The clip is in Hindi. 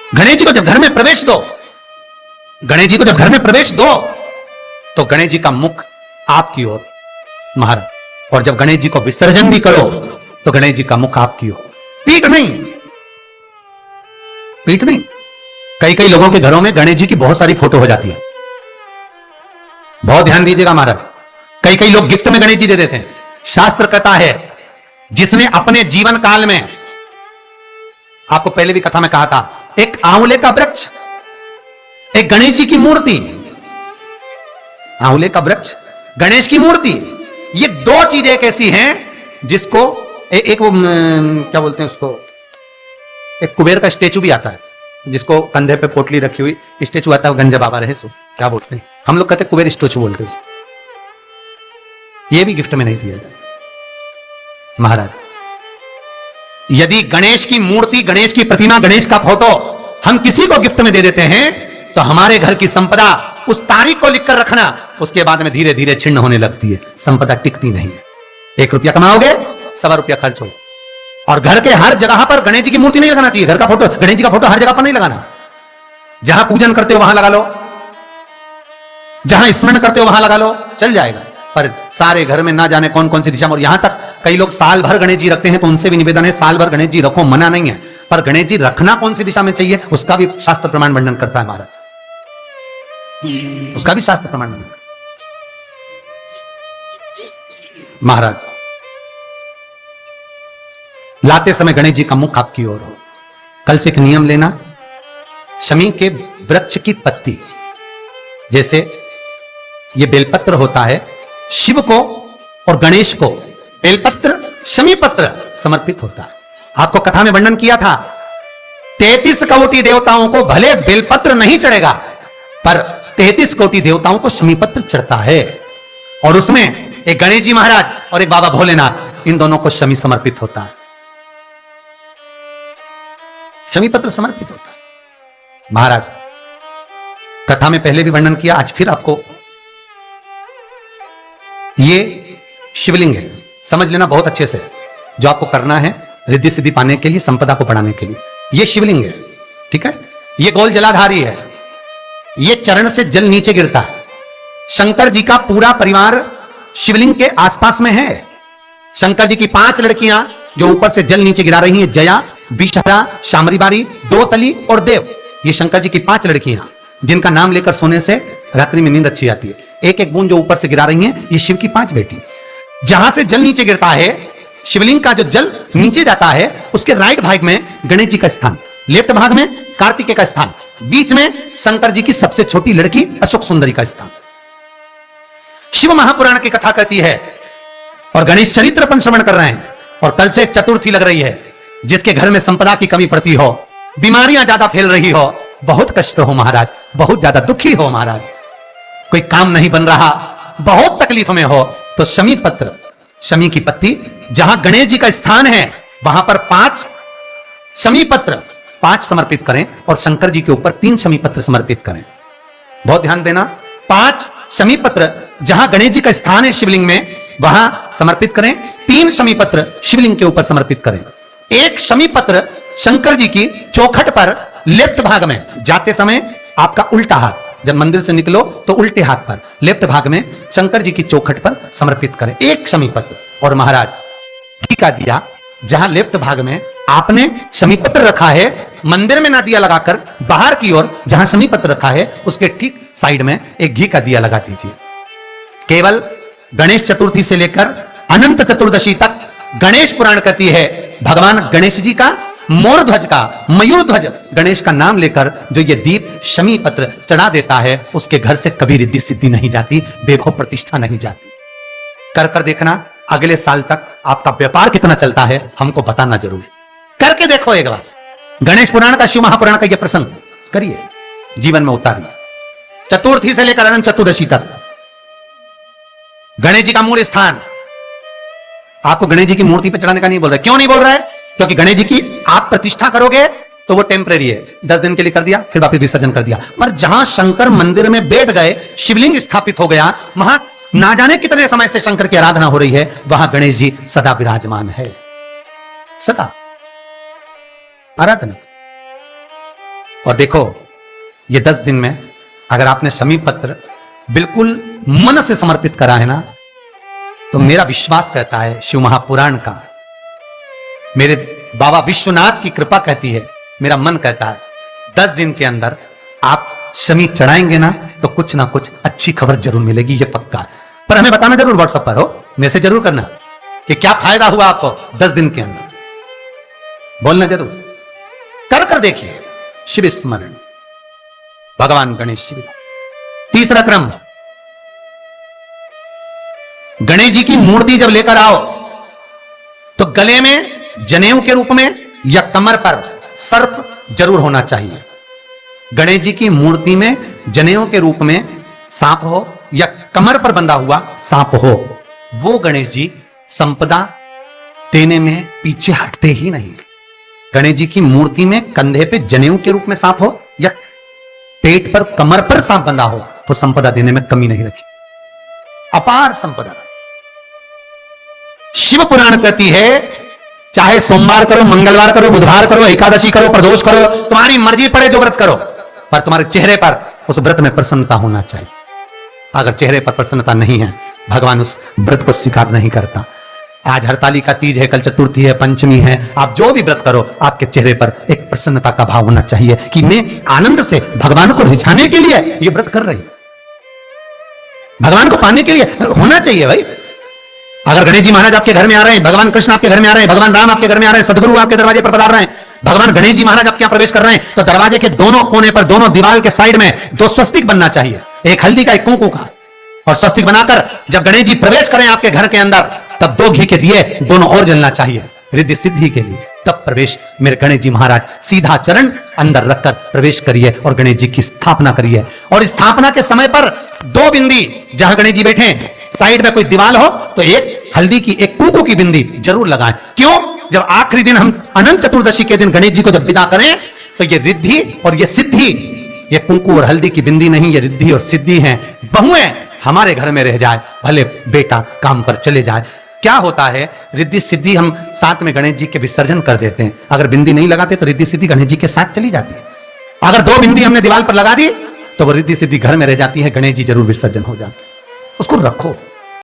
गणेश जी को जब घर में प्रवेश दो, गणेश जी को जब घर में प्रवेश दो तो गणेश जी का मुख आपकी ओर महाराज, और जब गणेश जी को विसर्जन भी करो तो गणेश जी का मुख आपकी ओर, पीठ नहीं, पीठ नहीं। कई कई लोगों के घरों में गणेश जी की बहुत सारी फोटो हो जाती है, बहुत ध्यान दीजिएगा महाराज। कई कई लोग गिफ्ट में गणेश जी दे देते हैं। शास्त्र कहता है जिसने अपने जीवन काल में, आपको पहले भी कथा में कहा था, एक आंवले का वृक्ष, एक गणेश जी की मूर्ति, आंवले का वृक्ष, गणेश की मूर्ति, ये दो चीजें एक ऐसी हैं जिसको एक वो क्या बोलते हैं उसको, एक कुबेर का स्टेचू भी आता है जिसको कंधे पे पोटली रखी हुई स्टेचू आता है, गंजा बाबा रहे सो क्या बोलते हैं, हम लोग कहते हैं कुबेर स्टेचू बोलते हैं। ये भी गिफ्ट में नहीं दिया जाता महाराज। यदि गणेश की मूर्ति, गणेश की प्रतिमा, गणेश का फोटो हम किसी को गिफ्ट में दे देते हैं तो हमारे घर की संपदा, उस तारीख को लिखकर रखना, उसके बाद में धीरे धीरे छिन्न होने लगती है, संपदा टिकती नहीं है। 1 रुपया कमाओगे, 1.25 रुपया खर्च हो। और घर के हर जगह पर गणेश जी की मूर्ति नहीं लगाना चाहिए, घर का फोटो, गणेश जी का फोटो हर जगह पर नहीं लगाना। जहां पूजन करते हो वहां लगा लो, जहां स्मरण करते हो वहां लगा लो, चल जाएगा। पर सारे घर में ना जाने कौन कौन सी दिशा में, और यहां तक कई लोग साल भर गणेश जी रखते हैं, तो उनसे भी निवेदन है साल भर गणेश जी रखो, मना नहीं है, पर गणेश जी रखना कौन सी दिशा में चाहिए उसका भी शास्त्र प्रमाण वर्णन करता है महाराज, उसका भी शास्त्र प्रमाण वर्णन महाराज। लाते समय गणेश जी का मुख आपकी ओर हो। कल से एक नियम लेना, शमी के वृक्ष की पत्ती, जैसे ये बेलपत्र होता है, शिव को और गणेश को बेलपत्र, शमी पत्र समर्पित होता है। आपको कथा में वर्णन किया था 33 कोटि देवताओं को भले बेलपत्र नहीं चढ़ेगा, पर 33 कोटि देवताओं को शमी पत्र चढ़ता है, और उसमें एक गणेश जी महाराज और एक बाबा भोलेनाथ, इन दोनों को शमी समर्पित होता है, शमी पत्र समर्पित होता है महाराज। कथा में पहले भी वर्णन किया, आज फिर आपको, ये शिवलिंग है, समझ लेना बहुत अच्छे से, जो आपको करना है रिद्धि सिद्धि पाने के लिए, संपदा को बढ़ाने के लिए। ये शिवलिंग है, ठीक है, ये गोल जलाधारी है, ये चरण से जल नीचे गिरता है। शंकर जी का पूरा परिवार शिवलिंग के आसपास में है। शंकर जी की 5 लड़कियां जो ऊपर से जल नीचे गिरा रही हैं, जया, विषहरा, शामरीबारी, दोतली और देव, ये शंकर जी की 5 लड़कियां, जिनका नाम लेकर सोने से रात्रि में नींद अच्छी आती है। एक एक बूंद जो ऊपर से गिरा रही हैं, ये शिव की 5 बेटी। जहां से जल नीचे गिरता है, शिवलिंग का जो जल नीचे जाता है, उसके राइट भाग में गणेश जी का स्थान, लेफ्ट भाग में कार्तिकेय का स्थान, बीच में शंकर जी की सबसे छोटी लड़की अशोक सुंदरी का स्थान। शिव महापुराण की कथा कहती है, और गणेश चरित्र अपन श्रवण कर रहे हैं, और कल से चतुर्थी लग रही है। जिसके घर में संपदा की कमी पड़ती हो, बीमारियां ज्यादा फैल रही हो, बहुत कष्ट हो महाराज, बहुत ज्यादा दुखी हो महाराज, कोई काम नहीं बन रहा, बहुत तकलीफ में हो, तो शमी पत्र, शमी की पत्ती, जहां गणेश जी का स्थान है वहां पर 5 शमी पत्र 5 समर्पित करें, और शंकर जी के ऊपर 3 शमी पत्र समर्पित करें। बहुत ध्यान देना, 5 शमी पत्र जहां गणेश जी का स्थान है शिवलिंग में, वहां समर्पित करें। 3 शमी पत्र शिवलिंग के ऊपर समर्पित करें। 1 शमी पत्र शंकर जी की चौखट पर लेफ्ट भाग में, जाते समय आपका उल्टा हाथ, जब मंदिर से निकलो तो उल्टे हाथ पर लेफ्ट भाग में शंकर जी की चौखट पर समर्पित करें 1 शमी पत्र। और महाराज घी का दिया, जहां लेफ्ट भाग में आपने शमी पत्र रखा है, मंदिर में ना दिया लगाकर, बाहर की ओर जहां शमी पत्र रखा है उसके ठीक साइड में एक घी का दिया लगा दीजिए। केवल गणेश चतुर्थी से लेकर अनंत चतुर्दशी तक गणेश पुराण कहती है, भगवान गणेश जी का मोर ध्वज का, मयूर ध्वज गणेश का नाम लेकर जो ये दीप शमी पत्र चढ़ा देता है, उसके घर से कभी रिद्धि सिद्धि नहीं जाती, वैभव प्रतिष्ठा नहीं जाती। कर कर देखना, अगले साल तक आपका व्यापार कितना चलता है हमको बताना जरूर, करके देखो एक बार। गणेश पुराण का, शिव महापुराण का यह प्रसंग करिए, जीवन में उतारिए। चतुर्थी से लेकर अनंत चतुर्दशी तक गणेश जी का मूल स्थान, आपको गणेश जी की मूर्ति पर चढ़ाने का नहीं बोल रहा है। क्यों नहीं बोल रहा है? क्योंकि गणेश जी की आप प्रतिष्ठा करोगे तो वो टेम्परेरी है, 10 दिन के लिए कर दिया, फिर वापस विसर्जन कर दिया। पर जहां शंकर मंदिर में बैठ गए, शिवलिंग स्थापित हो गया, वहां ना जाने कितने समय से शंकर की आराधना हो रही है, वहां गणेश जी सदा विराजमान है, सदा आराधना। और देखो ये 10 दिन में अगर आपने शमी पत्र बिल्कुल मन से समर्पित करा है ना, तो मेरा विश्वास कहता है, शिव महापुराण का, मेरे बाबा विश्वनाथ की कृपा कहती है, मेरा मन कहता है 10 दिन के अंदर आप शमी चढ़ाएंगे ना तो कुछ ना कुछ अच्छी खबर जरूर मिलेगी, ये पक्का है। पर हमें बताना जरूर, व्हाट्सएप पर हो, मैसेज जरूर करना कि क्या फायदा हुआ आपको 10 दिन के अंदर, बोलना जरूर, कर देखिए। शिव स्मरण, भगवान गणेश शिव। तीसरा क्रम, गणेश जी की मूर्ति जब लेकर आओ तो गले में जनेऊ के रूप में या कमर पर सर्प जरूर होना चाहिए। गणेश जी की मूर्ति में जनेऊ के रूप में सांप हो या कमर पर बंधा हुआ सांप हो, वो गणेश जी संपदा देने में पीछे हटते ही नहीं। गणेश जी की मूर्ति में कंधे पे जनेऊ के रूप में सांप हो या पेट पर कमर पर सांप बंधा हो तो संपदा देने में कमी नहीं रखी, अपार संपदा। शिव पुराण कहती है चाहे सोमवार करो, मंगलवार करो, बुधवार करो, एकादशी करो, प्रदोष करो, तुम्हारी मर्जी पड़े जो व्रत करो, पर तुम्हारे चेहरे पर उस व्रत में प्रसन्नता होना चाहिए। अगर चेहरे पर प्रसन्नता नहीं है, भगवान उस व्रत को स्वीकार नहीं करता। आज हरतालिका तीज है, कल चतुर्थी है, पंचमी है, आप जो भी व्रत करो आपके चेहरे पर एक प्रसन्नता का भाव होना चाहिए कि मैं आनंद से भगवान को रिझाने के लिए ये व्रत कर रही, भगवान को पाने के लिए होना चाहिए भाई। अगर गणेश जी महाराज आपके घर में आ रहे हैं, भगवान कृष्ण आपके घर में आ रहे हैं, भगवान राम आपके घर में आ रहे हैं, सदगुरु आपके दरवाजे पर पधार रहे हैं, भगवान गणेश जी महाराज आपके यहां प्रवेश कर रहे हैं, तो दरवाजे के दोनों कोने पर, दोनों दीवार के साइड में 2 स्वस्तिक बनना चाहिए, एक हल्दी का, एक कुंकू का। और स्वस्तिक बनाकर जब गणेश जी प्रवेश करें आपके घर के अंदर, तब 2 घी के दिए दोनों ओर जलना चाहिए रिद्धि सिद्धि के लिए। तब प्रवेश मेरे गणेश जी महाराज, सीधा चरण अंदर रखकर प्रवेश करिए और गणेश जी की स्थापना करिए। और स्थापना के समय पर 2 बिंदी, जहां गणेश जी बैठे साइड में कोई दीवार हो तो एक हल्दी की, एक कुंकू की बिंदी जरूर लगाएं। क्यों? जब आखिरी दिन हम अनंत चतुर्दशी के दिन गणेश जी को जब विदा करें तो ये रिद्धि और ये सिद्धि, ये कुंकू और हल्दी की बिंदी नहीं, ये रिद्धि और सिद्धि है। बहुएं हमारे घर में रह जाए, भले बेटा काम पर चले जाए। क्या होता है, रिद्धि सिद्धि हम साथ में गणेश जी के विसर्जन कर देते हैं। अगर बिंदी नहीं लगाते तो रिद्धि सिद्धि गणेश जी के साथ चली जाती है। अगर 2 बिंदी हमने दीवार पर लगा दी तो वो रिद्धि सिद्धि घर में रह जाती है, गणेश जी जरूर विसर्जन हो जाते। उसको रखो।